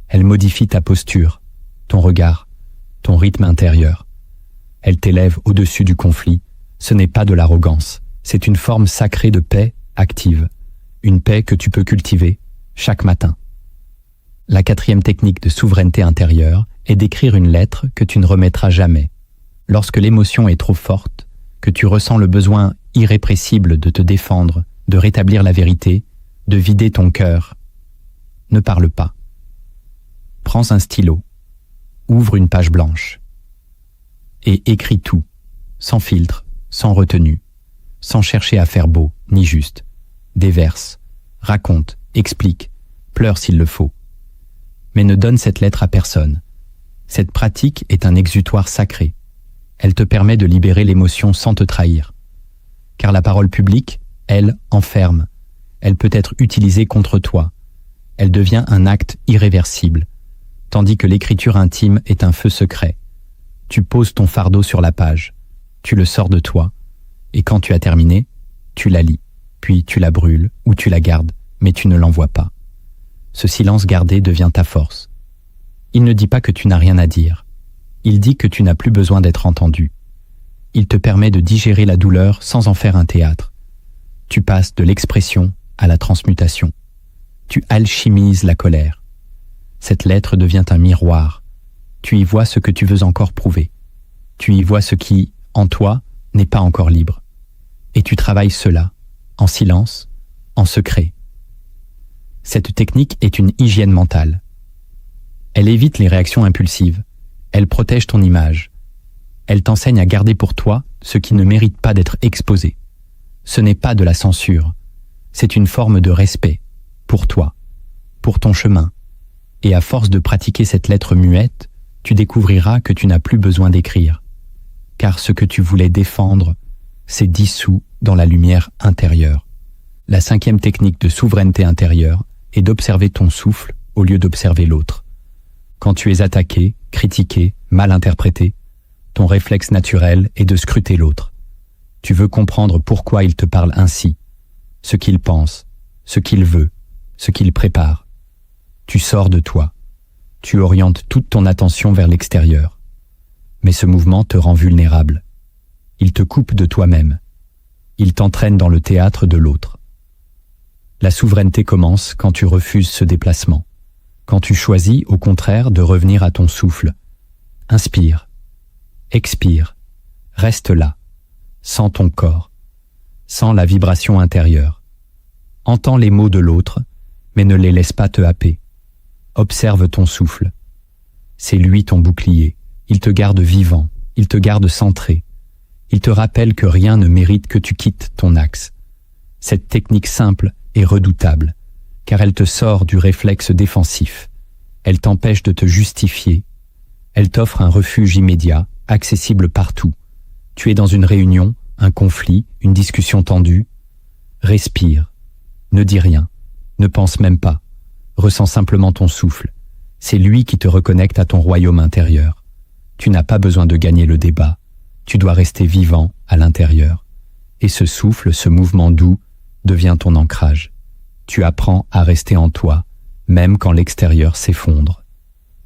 A: Elle modifie ta posture, ton regard, ton rythme intérieur. Elle t'élève au-dessus du conflit. Ce n'est pas de l'arrogance. C'est une forme sacrée de paix active. Une paix que tu peux cultiver chaque matin. La quatrième technique de souveraineté intérieure est d'écrire une lettre que tu ne remettras jamais. Lorsque l'émotion est trop forte, que tu ressens le besoin irrépressible de te défendre, de rétablir la vérité, de vider ton cœur, ne parle pas. Prends un stylo, ouvre une page blanche et écris tout, sans filtre, sans retenue, sans chercher à faire beau ni juste. Déverse, raconte, explique, pleure s'il le faut. Mais ne donne cette lettre à personne. Cette pratique est un exutoire sacré. Elle te permet de libérer l'émotion sans te trahir. Car la parole publique, elle, enferme. Elle peut être utilisée contre toi. Elle devient un acte irréversible. Tandis que l'écriture intime est un feu secret. Tu poses ton fardeau sur la page. Tu le sors de toi. Et quand tu as terminé, tu la lis. Puis tu la brûles ou tu la gardes, mais tu ne l'envoies pas. Ce silence gardé devient ta force. Il ne dit pas que tu n'as rien à dire. Il dit que tu n'as plus besoin d'être entendu. Il te permet de digérer la douleur sans en faire un théâtre. Tu passes de l'expression à la transmutation. Tu alchimises la colère. Cette lettre devient un miroir. Tu y vois ce que tu veux encore prouver. Tu y vois ce qui, en toi, n'est pas encore libre. Et tu travailles cela, en silence, en secret. Cette technique est une hygiène mentale. Elle évite les réactions impulsives. Elle protège ton image. Elle t'enseigne à garder pour toi ce qui ne mérite pas d'être exposé. Ce n'est pas de la censure. C'est une forme de respect. Pour toi. Pour ton chemin. Et à force de pratiquer cette lettre muette, tu découvriras que tu n'as plus besoin d'écrire. Car ce que tu voulais défendre s'est dissous dans la lumière intérieure. La cinquième technique de souveraineté intérieure est d'observer ton souffle au lieu d'observer l'autre. Quand tu es attaqué, critiqué, mal interprété, ton réflexe naturel est de scruter l'autre. Tu veux comprendre pourquoi il te parle ainsi, ce qu'il pense, ce qu'il veut, ce qu'il prépare. Tu sors de toi. Tu orientes toute ton attention vers l'extérieur. Mais ce mouvement te rend vulnérable. Il te coupe de toi-même. Il t'entraîne dans le théâtre de l'autre. La souveraineté commence quand tu refuses ce déplacement. Quand tu choisis, au contraire, de revenir à ton souffle. Inspire. Expire. Reste là. Sens ton corps. Sens la vibration intérieure. Entends les mots de l'autre, mais ne les laisse pas te happer. Observe ton souffle. C'est lui ton bouclier. Il te garde vivant. Il te garde centré. Il te rappelle que rien ne mérite que tu quittes ton axe. Cette technique simple est redoutable, car elle te sort du réflexe défensif. Elle t'empêche de te justifier. Elle t'offre un refuge immédiat, accessible partout. Tu es dans une réunion, un conflit, une discussion tendue. Respire. Ne dis rien. Ne pense même pas. Ressens simplement ton souffle. C'est lui qui te reconnecte à ton royaume intérieur. Tu n'as pas besoin de gagner le débat. Tu dois rester vivant à l'intérieur. Et ce souffle, ce mouvement doux, devient ton ancrage. Tu apprends à rester en toi, même quand l'extérieur s'effondre.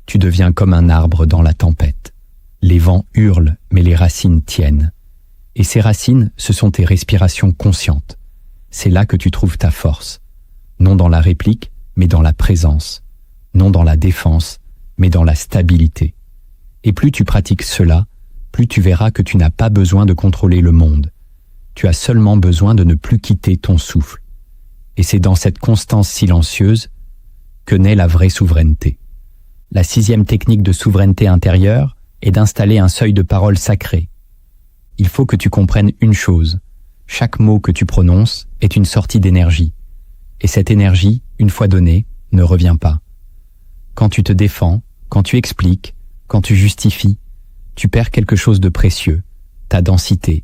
A: Tu deviens comme un arbre dans la tempête. Les vents hurlent, mais les racines tiennent. Et ces racines, ce sont tes respirations conscientes. C'est là que tu trouves ta force. Non dans la réplique, mais dans la présence. Non dans la défense, mais dans la stabilité. Et plus tu pratiques cela, plus tu verras que tu n'as pas besoin de contrôler le monde. Tu as seulement besoin de ne plus quitter ton souffle. Et c'est dans cette constance silencieuse que naît la vraie souveraineté. La 6e technique de souveraineté intérieure est d'installer un seuil de parole sacré. Il faut que tu comprennes une chose. Chaque mot que tu prononces est une sortie d'énergie. Et cette énergie, une fois donnée, ne revient pas. Quand tu te défends, quand tu expliques, quand tu justifies, tu perds quelque chose de précieux, ta densité.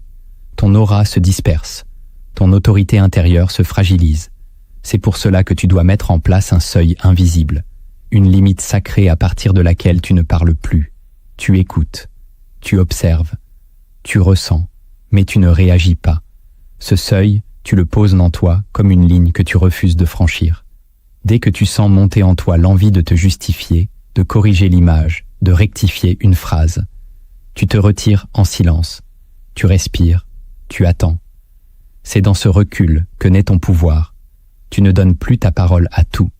A: Ton aura se disperse, ton autorité intérieure se fragilise. C'est pour cela que tu dois mettre en place un seuil invisible, une limite sacrée à partir de laquelle tu ne parles plus. Tu écoutes, tu observes, tu ressens, mais tu ne réagis pas. Ce seuil, tu le poses en toi comme une ligne que tu refuses de franchir. Dès que tu sens monter en toi l'envie de te justifier, de corriger l'image, de rectifier une phrase, tu te retires en silence, tu respires, tu attends. C'est dans ce recul que naît ton pouvoir. Tu ne donnes plus ta parole à tout.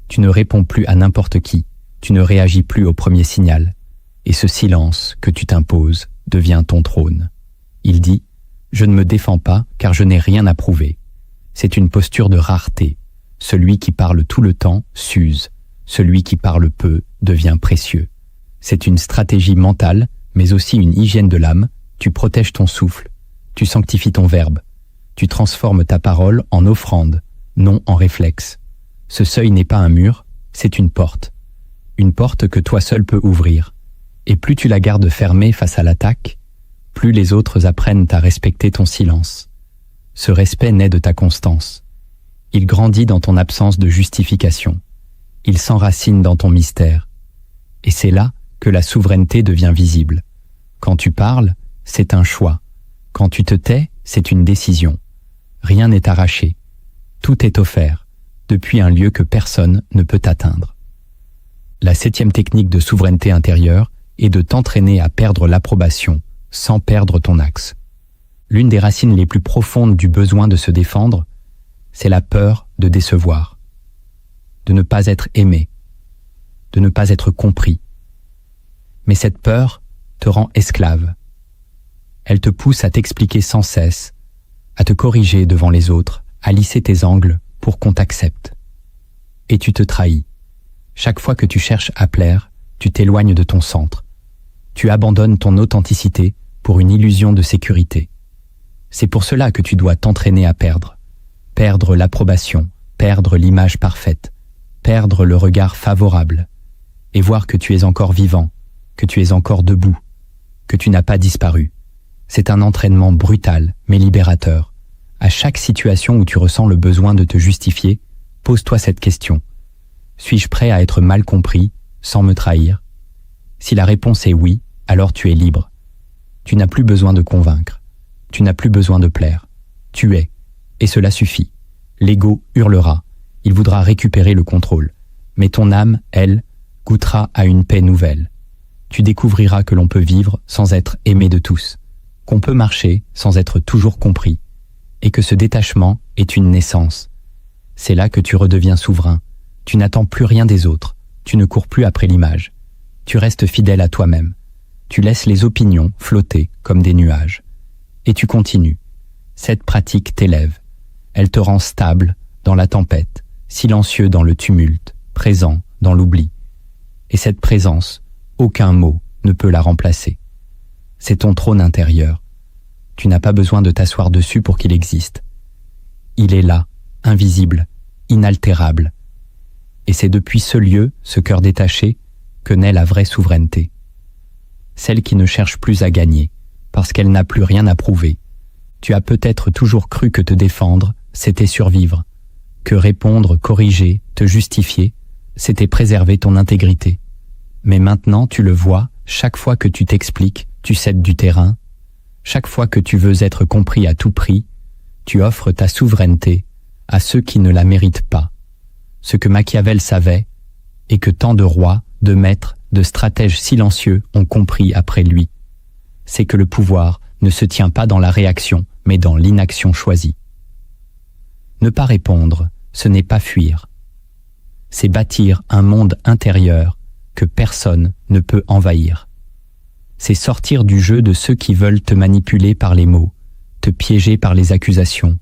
A: Tu ne réponds plus à n'importe qui. Tu ne réagis plus au premier signal. Et ce silence que tu t'imposes devient ton trône. Il dit « Je ne me défends pas car je n'ai rien à prouver ». C'est une posture de rareté. Celui qui parle tout le temps s'use. Celui qui parle peu devient précieux. C'est une stratégie mentale, mais aussi une hygiène de l'âme. Tu protèges ton souffle. Tu sanctifies ton verbe. Tu transformes ta parole en offrande, non en réflexe. Ce seuil n'est pas un mur, c'est une porte. Une porte que toi seul peux ouvrir. Et plus tu la gardes fermée face à l'attaque, plus les autres apprennent à respecter ton silence. Ce respect naît de ta constance. Il grandit dans ton absence de justification. Il s'enracine dans ton mystère. Et c'est là que la souveraineté devient visible. Quand tu parles, c'est un choix. Quand tu te tais, c'est une décision. Rien n'est arraché. Tout est offert, depuis un lieu que personne ne peut atteindre. La 7e technique de souveraineté intérieure est de t'entraîner à perdre l'approbation sans perdre ton axe. L'une des racines les plus profondes du besoin de se défendre, c'est la peur de décevoir, de ne pas être aimé, de ne pas être compris. Mais cette peur te rend esclave. Elle te pousse à t'expliquer sans cesse, à te corriger devant les autres, à lisser tes angles pour qu'on t'accepte. Et tu te trahis. Chaque fois que tu cherches à plaire, tu t'éloignes de ton centre. Tu abandonnes ton authenticité pour une illusion de sécurité. C'est pour cela que tu dois t'entraîner à perdre. Perdre l'approbation, perdre l'image parfaite, perdre le regard favorable, et voir que tu es encore vivant, que tu es encore debout, que tu n'as pas disparu. C'est un entraînement brutal, mais libérateur. À chaque situation où tu ressens le besoin de te justifier, pose-toi cette question. Suis-je prêt à être mal compris, sans me trahir ? Si la réponse est oui, alors tu es libre. Tu n'as plus besoin de convaincre. Tu n'as plus besoin de plaire. Tu es. Et cela suffit. L'ego hurlera. Il voudra récupérer le contrôle. Mais ton âme, elle, goûtera à une paix nouvelle. Tu découvriras que l'on peut vivre sans être aimé de tous, qu'on peut marcher sans être toujours compris, et que ce détachement est une naissance. C'est là que tu redeviens souverain. Tu n'attends plus rien des autres. Tu ne cours plus après l'image. Tu restes fidèle à toi-même. Tu laisses les opinions flotter comme des nuages. Et tu continues. Cette pratique t'élève. Elle te rend stable dans la tempête, silencieux dans le tumulte, présent dans l'oubli. Et cette présence, aucun mot ne peut la remplacer. C'est ton trône intérieur. Tu n'as pas besoin de t'asseoir dessus pour qu'il existe. Il est là, invisible, inaltérable. Et c'est depuis ce lieu, ce cœur détaché, que naît la vraie souveraineté. Celle qui ne cherche plus à gagner, parce qu'elle n'a plus rien à prouver. Tu as peut-être toujours cru que te défendre, c'était survivre, que répondre, corriger, te justifier, c'était préserver ton intégrité. Mais maintenant tu le vois, chaque fois que tu t'expliques, tu cèdes du terrain. Chaque fois que tu veux être compris à tout prix, tu offres ta souveraineté à ceux qui ne la méritent pas. Ce que Machiavel savait, et que tant de rois, de maîtres, de stratèges silencieux ont compris après lui, c'est que le pouvoir ne se tient pas dans la réaction, mais dans l'inaction choisie. Ne pas répondre, ce n'est pas fuir. C'est bâtir un monde intérieur que personne ne peut envahir. C'est sortir du jeu de ceux qui veulent te manipuler par les mots, te piéger par les accusations,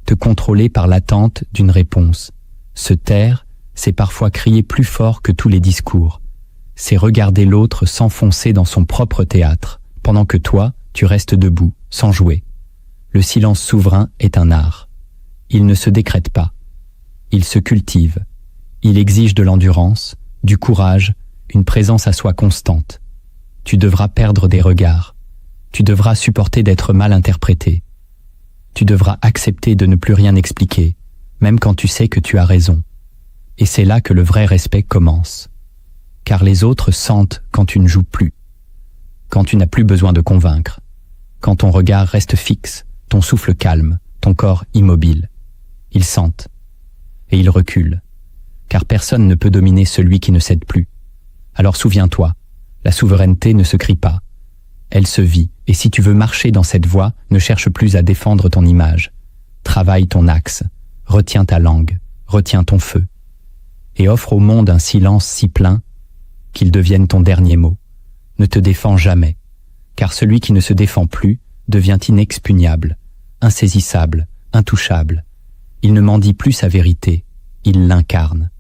A: te contrôler par l'attente d'une réponse. Se taire, c'est parfois crier plus fort que tous les discours. C'est regarder l'autre s'enfoncer dans son propre théâtre, pendant que toi, tu restes debout, sans jouer. Le silence souverain est un art. Il ne se décrète pas. Il se cultive. Il exige de l'endurance, du courage, une présence à soi constante. Tu devras perdre des regards. Tu devras supporter d'être mal interprété. Tu devras accepter de ne plus rien expliquer, même quand tu sais que tu as raison. Et c'est là que le vrai respect commence. Car les autres sentent quand tu ne joues plus, quand tu n'as plus besoin de convaincre, quand ton regard reste fixe, ton souffle calme, ton corps immobile. Ils sentent, et ils reculent, car personne ne peut dominer celui qui ne cède plus. Alors souviens-toi, la souveraineté ne se crie pas, elle se vit, et si tu veux marcher dans cette voie, ne cherche plus à défendre ton image. Travaille ton axe, retiens ta langue, retiens ton feu, et offre au monde un silence si plein qu'il devienne ton dernier mot. Ne te défends jamais, car celui qui ne se défend plus devient inexpugnable, insaisissable, intouchable. Il ne mendie plus sa vérité, il l'incarne.